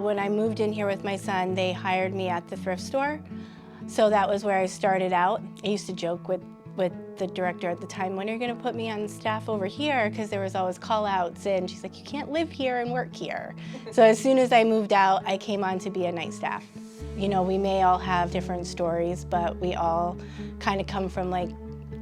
When I moved in here with my son, they hired me at the thrift store. So that was where I started out. I used to joke with the director at the time, when are you gonna put me on staff over here? Because there was always call outs, and she's like, you can't live here and work here. So as soon as I moved out, I came on to be a night staff. You know, we may all have different stories, but we all kind of come from like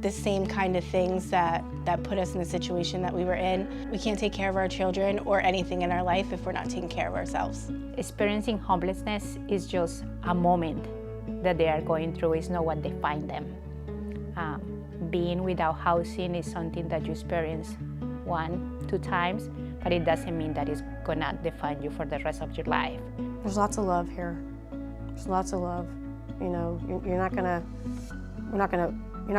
the same kind of things that put us in the situation that we were in. We can't take care of our children or anything in our life if we're not taking care of ourselves. Experiencing homelessness is just a moment that they are going through. It's not what defines them. Being without housing is something that you experience 1-2 times, but it doesn't mean that it's gonna define you for the rest of your life. There's lots of love here. There's lots of love. You know, you're not gonna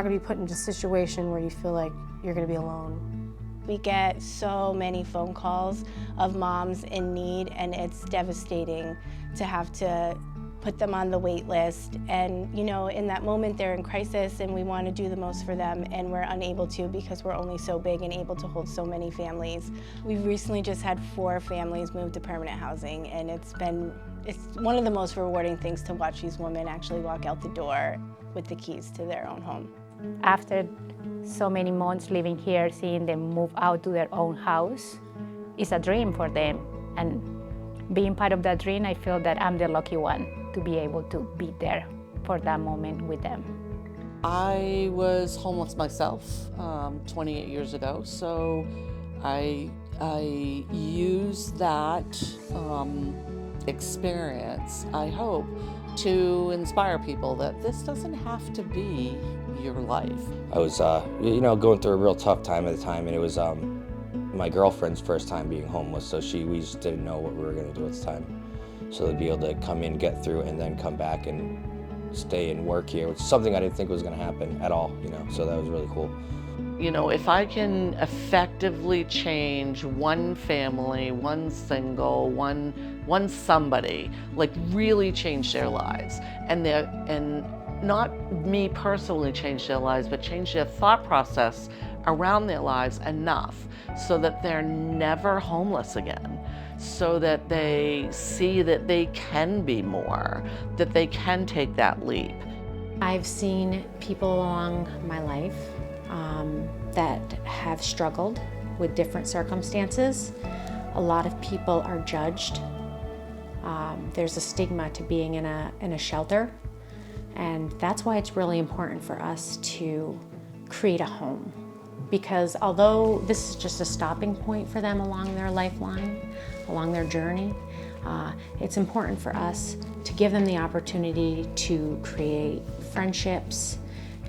be put into a situation where you feel like you're gonna be alone. We get so many phone calls of moms in need, and it's devastating to have to put them on the wait list. And you know, in that moment they're in crisis and we want to do the most for them, and we're unable to because we're only so big and able to hold so many families. We've recently just had 4 families move to permanent housing, and it's one of the most rewarding things to watch these women actually walk out the door with the keys to their own home. After so many months living here, seeing them move out to their own house is a dream for them. And being part of that dream, I feel that I'm the lucky one to be able to be there for that moment with them. I was homeless myself 28 years ago, so I used that experience, I hope, to inspire people that this doesn't have to be your life. I was, going through a real tough time at the time, and it was my girlfriend's first time being homeless, so we just didn't know what we were going to do at the time. So to be able to come in, get through, and then come back and stay and work here, which is something I didn't think was going to happen at all, so that was really cool. You know, if I can effectively change one family, one single, one somebody, like really change their lives, and not me personally change their lives, but change their thought process around their lives enough so that they're never homeless again, so that they see that they can be more, that they can take that leap. I've seen people along my life that have struggled with different circumstances. A lot of people are judged. There's a stigma to being in a shelter, and that's why it's really important for us to create a home. Because although this is just a stopping point for them along their lifeline, along their journey, it's important for us to give them the opportunity to create friendships,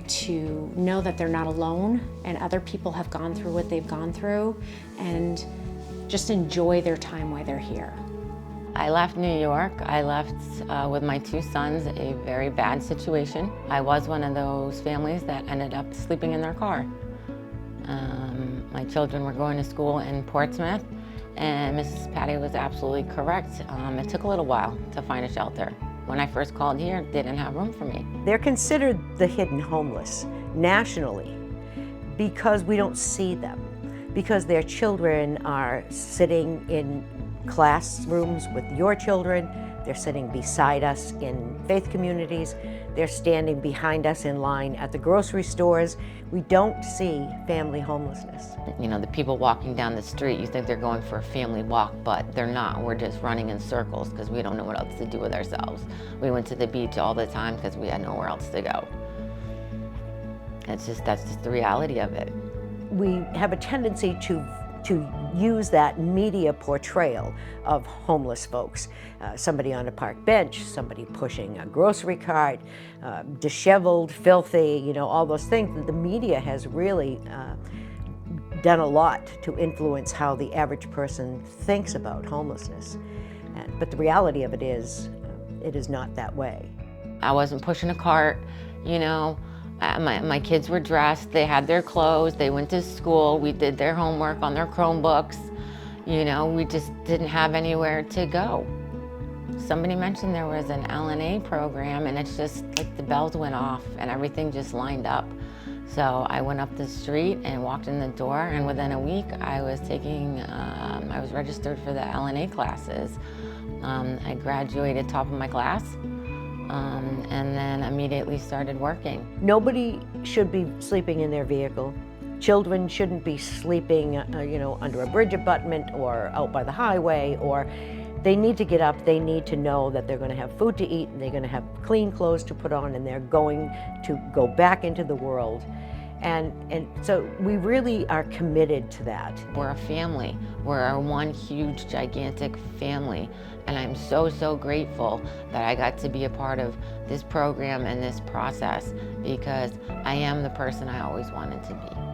to know that they're not alone and other people have gone through what they've gone through, and just enjoy their time while they're here. I left New York. I left with my 2 sons, a very bad situation. I was one of those families that ended up sleeping in their car. My children were going to school in Portsmouth, and Mrs. Patty was absolutely correct. It took a little while to find a shelter. When I first called here, they didn't have room for me. They're considered the hidden homeless nationally because we don't see them, because their children are sitting in classrooms with your children, they're sitting beside us in faith communities, they're standing behind us in line at the grocery stores. We don't see family homelessness. You know, the people walking down the street, you think they're going for a family walk, but they're not. We're just running in circles because we don't know what else to do with ourselves. We went to the beach all the time because we had nowhere else to go. That's just the reality of it. We have a tendency to use that media portrayal of homeless folks. Somebody on a park bench, somebody pushing a grocery cart, disheveled, filthy, all those things. The media has really done a lot to influence how the average person thinks about homelessness. But the reality of it is not that way. I wasn't pushing a cart, My kids were dressed, they had their clothes, they went to school, we did their homework on their Chromebooks. We just didn't have anywhere to go. Somebody mentioned there was an LNA program, and it's just like the bells went off and everything just lined up. So I went up the street and walked in the door, and within a week I was registered for the LNA classes. I graduated top of my class, and then immediately started working. Nobody should be sleeping in their vehicle. Children shouldn't be sleeping, under a bridge abutment or out by the highway, or they need to get up, they need to know that they're going to have food to eat, and they're going to have clean clothes to put on, and they're going to go back into the world. And so we really are committed to that. We're a family. We're one huge, gigantic family. And I'm so, so grateful that I got to be a part of this program and this process, because I am the person I always wanted to be.